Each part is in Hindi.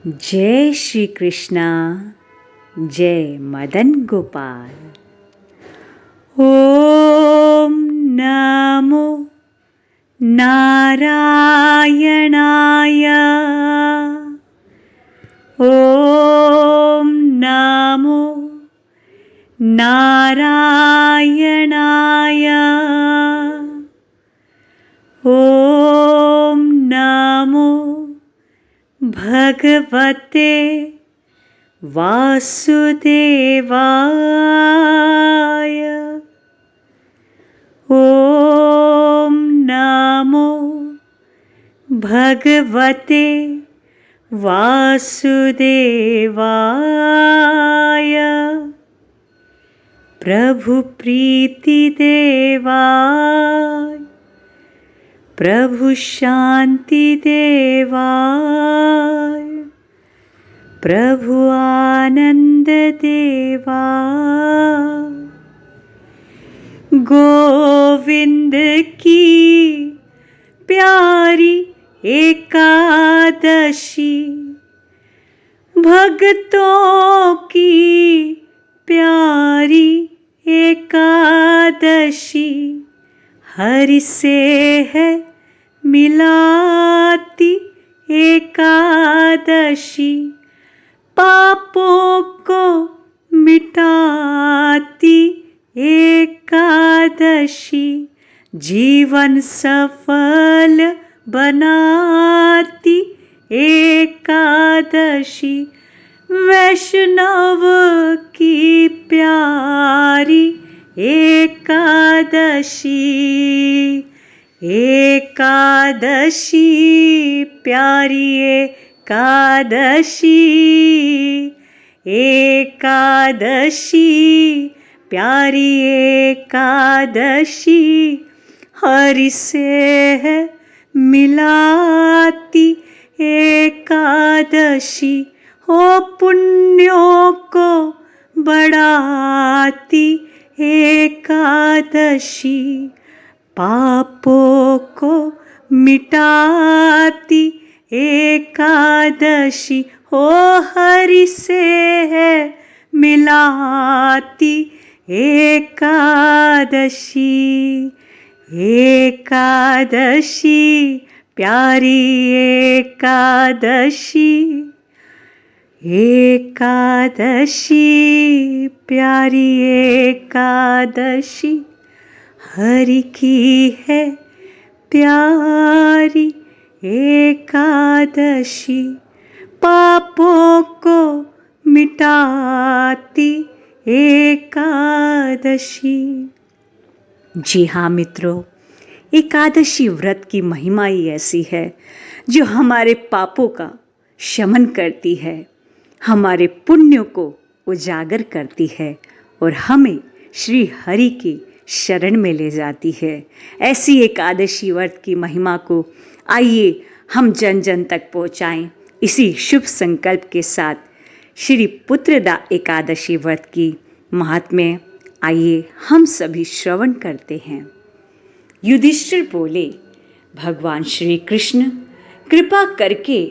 जय श्री कृष्णा, जय मदन गोपाल। ओम नमो नारायणाय। ओम नमो नारायणाय। ओम नमो भगवते वासुदेवाय। ओम नमो भगवते वासुदेवाय। प्रभु प्रीति देवाय, प्रभु शांति देवाय, प्रभु आनंद देवाय। गोविंद की प्यारी एकादशी, भक्तों की प्यारी एकादशी, हरि से है मिलाती एकादशी, पापों को मिटाती एकादशी, जीवन सफल बनाती एकादशी, वैष्णव की प्यारी एकादशी। एकादशी प्यारी एकादशी, एकादशी प्यारी एकादशी, हरि से है मिलाती एकादशी, हो पुण्यों को बढ़ाती एकादशी, पापों को मिटाती एकादशी, हो हरि से है मिलाती एकादशी। एकादशी प्यारी एकादशी, एकादशी प्यारी एकादशी, हरि की है प्यारी एकादशी, पापों को मिटाती एकादशी। जी हाँ मित्रों, एकादशी व्रत की महिमा ही ऐसी है जो हमारे पापों का शमन करती है, हमारे पुण्यों को उजागर करती है और हमें श्री हरि की शरण में ले जाती है। ऐसी एकादशी व्रत की महिमा को आइए हम जन जन तक पहुँचाएं। इसी शुभ संकल्प के साथ श्री पुत्रदा एकादशी व्रत की महात्म्य आइए हम सभी श्रवण करते हैं। युधिष्ठिर बोले, भगवान श्री कृष्ण कृपा करके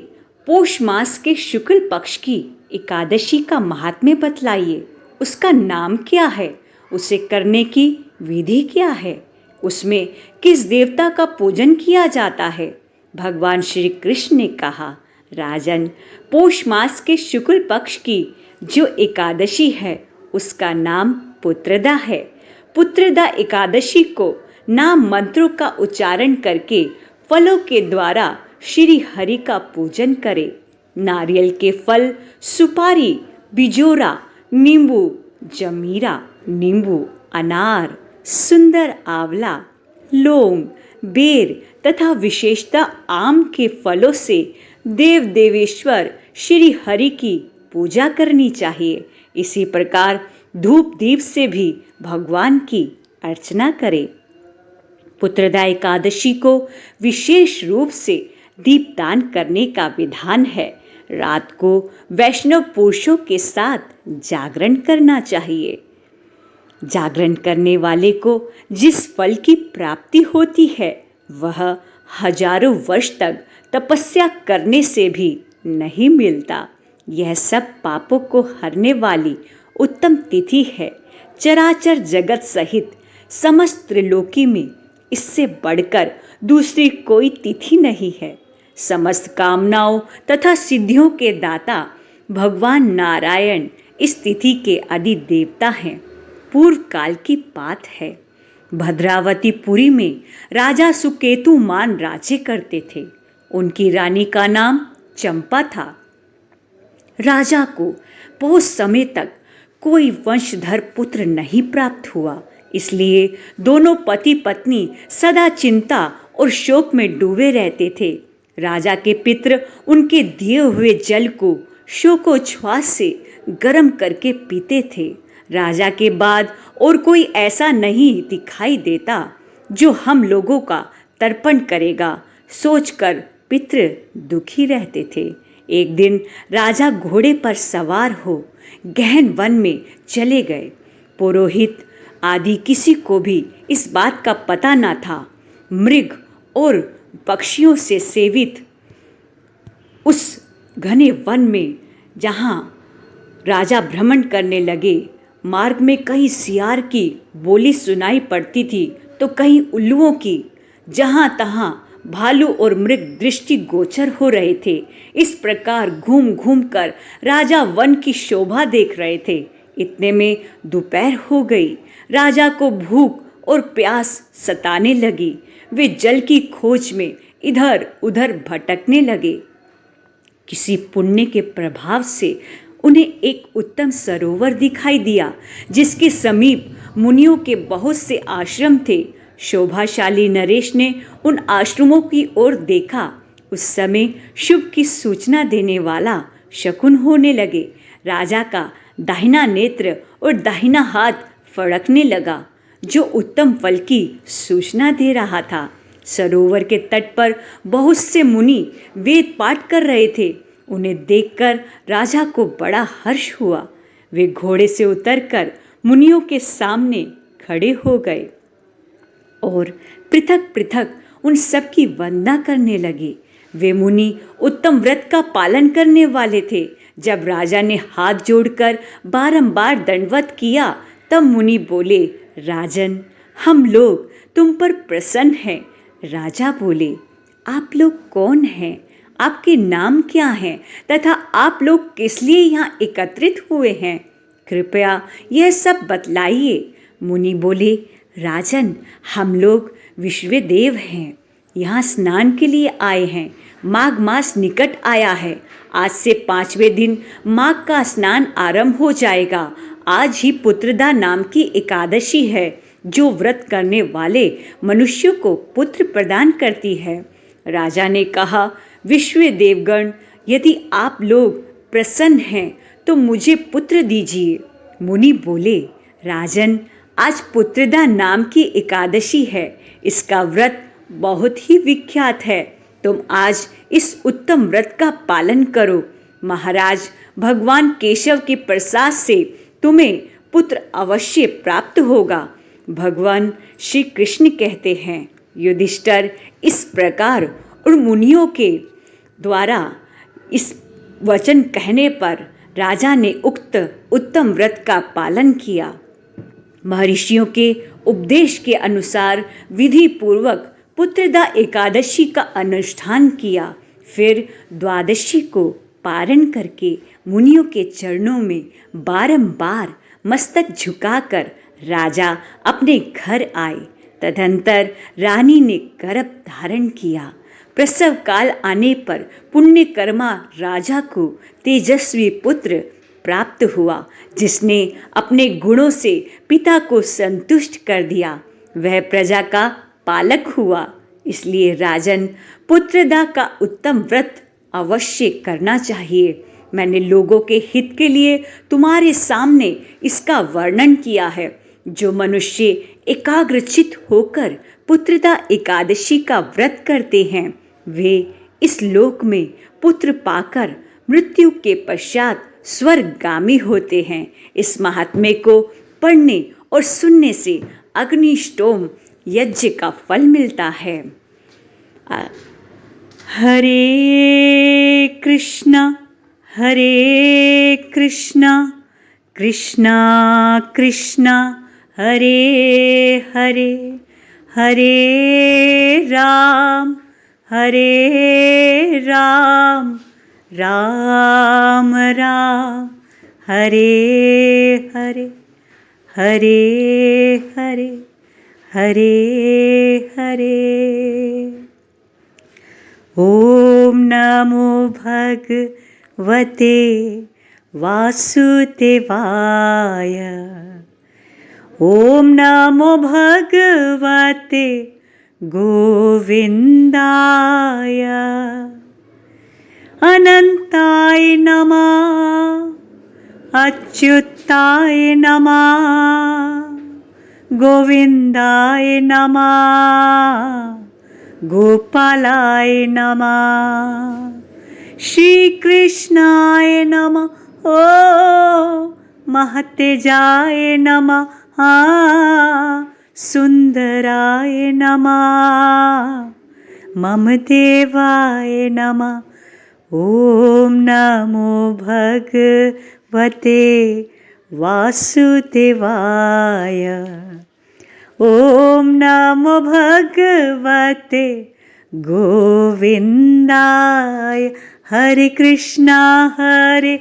पौष मास के शुक्ल पक्ष की एकादशी का महात्म्य बतलाइए। उसका नाम क्या है, उसे करने की विधि क्या है, उसमें किस देवता का पूजन किया जाता है। भगवान श्री कृष्ण ने कहा, राजन, पौष मास के शुक्ल पक्ष की जो एकादशी है उसका नाम पुत्रदा है। पुत्रदा एकादशी को नाम मंत्रों का उच्चारण करके फलों के द्वारा श्री हरि का पूजन करें। नारियल के फल, सुपारी, बिजोरा, नींबू, जमीरा, नींबू, अनार, सुंदर आंवला, लौंग, बेर तथा विशेषता आम के फलों से देव देवेश्वर श्री हरि की पूजा करनी चाहिए। इसी प्रकार धूप दीप से भी भगवान की अर्चना करें। पुत्रदा एकादशी को विशेष रूप से दीपदान करने का विधान है। रात को वैष्णव पुरुषों के साथ जागरण करना चाहिए। जागरण करने वाले को जिस फल की प्राप्ति होती है वह हजारों वर्ष तक तपस्या करने से भी नहीं मिलता। यह सब पापों को हरने वाली उत्तम तिथि है। चराचर जगत सहित समस्त त्रिलोकी में इससे बढ़कर दूसरी कोई तिथि नहीं है। समस्त कामनाओं तथा सिद्धियों के दाता भगवान नारायण इस तिथि के आदि देवता हैं। पूर्व काल की बात है। भद्रावतीपुरी में राजा सुकेतुमान राज्य करते थे। उनकी रानी का नाम चंपा था। राजा को बहुत समय तक कोई वंशधर पुत्र नहीं प्राप्त हुआ, इसलिए दोनों पति पत्नी सदा चिंता और शोक में डूबे रहते थे। राजा के पितर उनके दिए हुए जल को शोकोच्छ्वास से गर्म करके पीते थे। राजा के बाद और कोई ऐसा नहीं दिखाई देता जो हम लोगों का तर्पण करेगा, सोचकर पितर दुखी रहते थे। एक दिन राजा घोड़े पर सवार हो गहन वन में चले गए। पुरोहित आदि किसी को भी इस बात का पता न था। मृग और पक्षियों से सेवित उस घने वन में जहाँ राजा भ्रमण करने लगे, मार्ग में कहीं सियार की बोली सुनाई पड़ती थी तो कहीं उल्लुओं की। जहाँ तहाँ भालू और मृग दृष्टि गोचर हो रहे थे। इस प्रकार घूम घूम कर राजा वन की शोभा देख रहे थे। इतने में दोपहर हो गई। राजा को भूख और प्यास सताने लगी। वे जल की खोज में इधर उधर भटकने लगे। किसी पुण्य के प्रभाव से उन्हें एक उत्तम सरोवर दिखाई दिया, जिसके समीप मुनियों के बहुत से आश्रम थे। शोभाशाली नरेश ने उन आश्रमों की ओर देखा। उस समय शुभ की सूचना देने वाला शकुन होने लगे। राजा का दाहिना नेत्र और दाहिना हाथ फड़कने लगा, जो उत्तम फल की सूचना दे रहा था। सरोवर के तट पर बहुत से मुनि वेद पाठ कर रहे थे। उन्हें देखकर राजा को बड़ा हर्ष हुआ। वे घोड़े से उतरकर मुनियों के सामने खड़े हो गए और पृथक पृथक उन सब की वंदना करने लगे। वे मुनि उत्तम व्रत का पालन करने वाले थे। जब राजा ने हाथ जोड़कर बारंबार दंडवत किया, तब मुनि बोले, राजन, हम लोग तुम पर प्रसन्न हैं। राजा बोले, आप लोग कौन हैं? आपके नाम क्या हैं तथा आप लोग किस लिए यहाँ एकत्रित हुए हैं? कृपया यह सब बतलाइए। मुनि बोले, राजन, हम लोग विश्वदेव हैं। यहाँ स्नान के लिए आए हैं। माघ मास निकट आया है। आज से 5वें दिन माघ का स्नान आरंभ हो जाएगा। आज ही पुत्रदा नाम की एकादशी है, जो व्रत करने वाले मनुष्यों को पुत्र प्रदान करती है। राजा ने कहा, विश्वदेवगण, यदि आप लोग प्रसन्न हैं तो मुझे पुत्र दीजिए। मुनि बोले, राजन, आज पुत्रदा नाम की एकादशी है। इसका व्रत बहुत ही विख्यात है। तुम आज इस उत्तम व्रत का पालन करो। महाराज, भगवान केशव के प्रसाद से तुम्हें पुत्र अवश्य प्राप्त होगा। भगवान श्री कृष्ण कहते हैं। युधिष्ठिर इस प्रकार और मुनियों के द्वारा इस वचन कहने पर राजा ने उक्त उत्तम व्रत का पालन किया। महर्षियों के उपदेश के अनुसार विधि पूर्वक पुत्रदा एकादशी का अनुष्ठान किया। फिर द्वादशी को पारण करके मुनियों के चरणों में बारंबार मस्तक झुकाकर राजा अपने घर आए। तदंतर रानी ने गर्भ धारण किया। प्रसव काल आने पर पुण्यकर्मा राजा को तेजस्वी पुत्र प्राप्त हुआ, जिसने अपने गुणों से पिता को संतुष्ट कर दिया। वह प्रजा का पालक हुआ। इसलिए राजन, पुत्रदा का उत्तम व्रत अवश्य करना चाहिए। मैंने लोगों के हित के लिए तुम्हारे सामने इसका वर्णन किया है। जो मनुष्य एकाग्रचित होकर पुत्रदा एकादशी का व्रत करते हैं, वे इस लोक में पुत्र पाकर मृत्यु के पश्चात स्वर्गगामी होते हैं। इस महात्म्य को पढ़ने और सुनने से अग्निष्टोम यज्ञ का फल मिलता है। हरे कृष्णा कृष्णा कृष्णा हरे हरे, हरे राम राम राम हरे हरे, हरे हरे, हरे हरे। ॐ नमो भगवते वासुदेवाय। ॐ नमो भगवते गोविन्दाय। अनन्ताय नमः, अच्युताय नमः, गोविन्दाय नमः, गोपालाय नमः, श्रीकृष्णाय नमः, ओ महतेजाय नमः, सुन्दराय नमः, ममदेवाय नमः। ॐ नमो भगवते वासुदेवाय। ॐ नमो भगवते गोविन्दाय। हरे कृष्णा हरे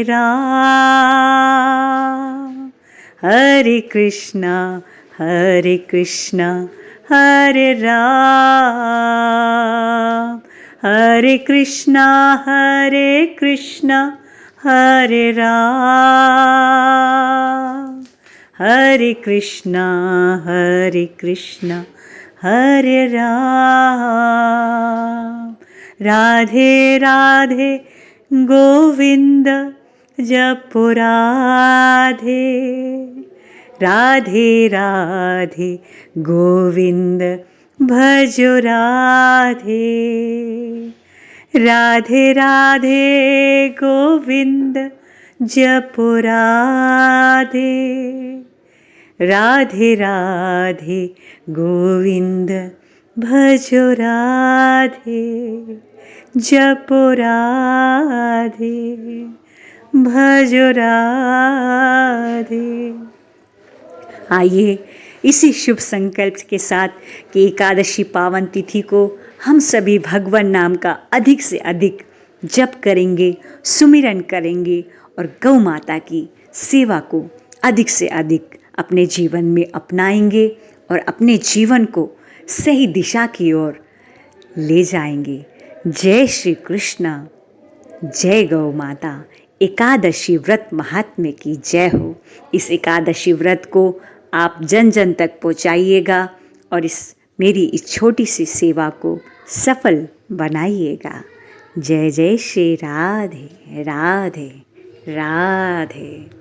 राम, हरे कृष्णा हरे राम, हरे कृष्णा हरे राम, हरे कृष्णा हरे राम। राधे राधे गोविंद जपो राधे, राधे राधे गोविंद भजो राधे, राधे राधे गोविंद जपो राधे, राधे राधे गोविंद भजो राधे, जपो राधे, भजो राधे। आइए इसी शुभ संकल्प के साथ कि एकादशी पावन तिथि को हम सभी भगवान नाम का अधिक से अधिक जप करेंगे, सुमिरन करेंगे और गौ माता की सेवा को अधिक से अधिक अपने जीवन में अपनाएंगे और अपने जीवन को सही दिशा की ओर ले जाएंगे। जय श्री कृष्ण, जय गौ माता। एकादशी व्रत महात्म्य की जय हो। इस एकादशी व्रत को आप जन जन तक पहुँचाइएगा और मेरी इस छोटी सी सेवा को सफल बनाइएगा। जय जय श्री राधे राधे राधे।